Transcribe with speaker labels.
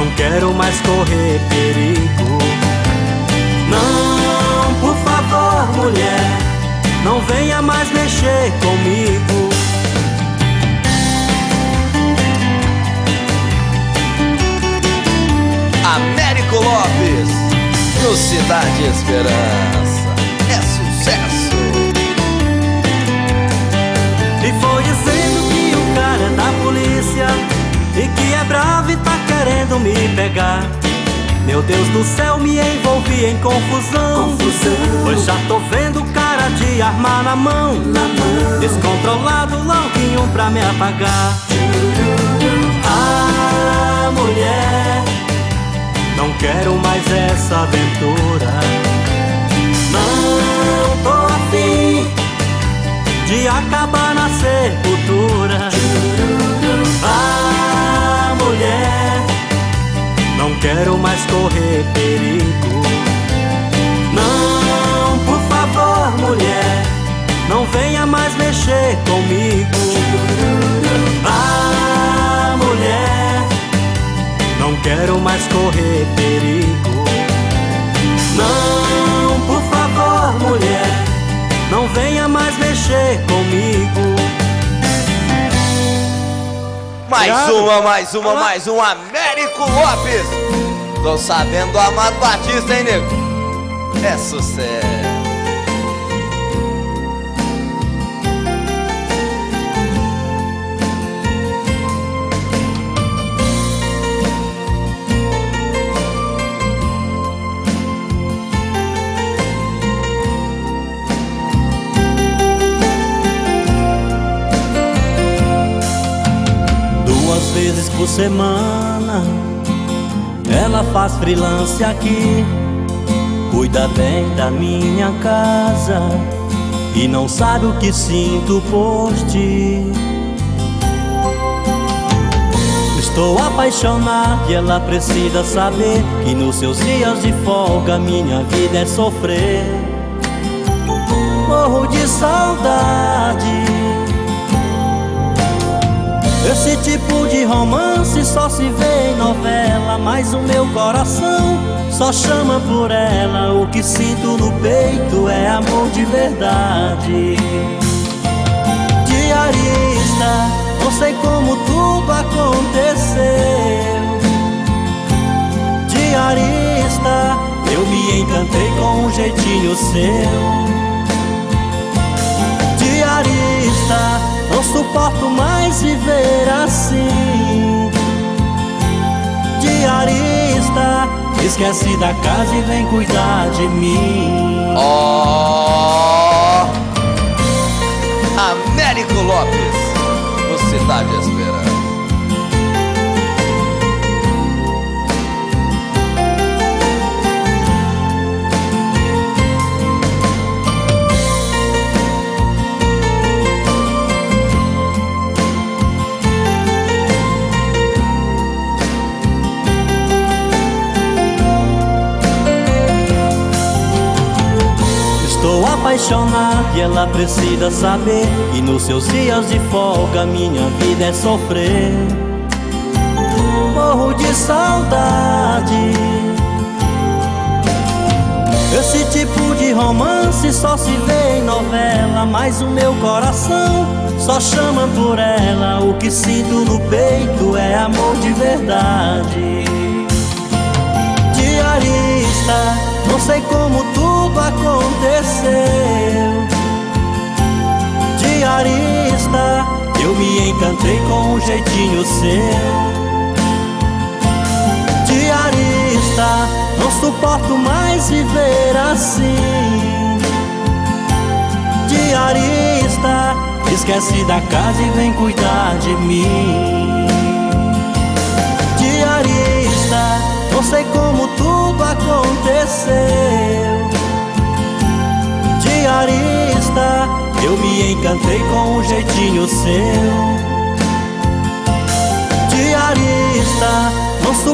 Speaker 1: não quero mais correr perigo. Não, por favor, mulher, não venha mais mexer comigo.
Speaker 2: Américo Lopes, no Cidade Esperança, é sucesso.
Speaker 1: E foi dizendo que o cara é da polícia e que é bravo e tá querendo me pegar. Meu Deus do céu, me envolvi em confusão. Pois já tô vendo cara de arma na mão, descontrolado, louquinho pra me apagar. Ah, mulher, não quero mais essa aventura. Não tô afim de acabar na sepultura. Ah, mulher, não quero mais correr perigo. Não, por favor, mulher, não venha mais mexer comigo. Ah, mulher, não quero mais correr perigo. Não, por favor, mulher, não venha mais mexer comigo.
Speaker 2: Mais uma, Américo Lopes. Tô sabendo do Amado Batista, hein, nego? É sucesso.
Speaker 1: 2 vezes por semana ela faz freelance aqui, cuida bem da minha casa e não sabe o que sinto por ti. Estou apaixonado e ela precisa saber que nos seus dias de folga minha vida é sofrer. Morro de saudade. Esse tipo de romance só se vê em novela, mas o meu coração só chama por ela. O que sinto no peito é amor de verdade. Diarista, não sei como tudo aconteceu. Diarista, eu me encantei com um jeitinho seu. Diarista, não suporto mais viver assim. Diarista, esquece da casa e vem cuidar de mim.
Speaker 2: Oh, Américo Lopes, no Cidade Esperança.
Speaker 1: Estou apaixonado e ela precisa saber que nos seus dias de folga minha vida é sofrer. Morro de saudade. Esse tipo de romance só se vê em novela, mas o meu coração só chama por ela. O que sinto no peito é amor de verdade. Diarista, não sei como tudo aconteceu. Diarista, eu me encantei com um jeitinho seu. Diarista, não suporto mais viver assim. Diarista, esquece da casa e vem cuidar de mim. Diarista, não sei como tudo aconteceu. Diarista, eu me encantei com um jeitinho seu. Diarista, não suporto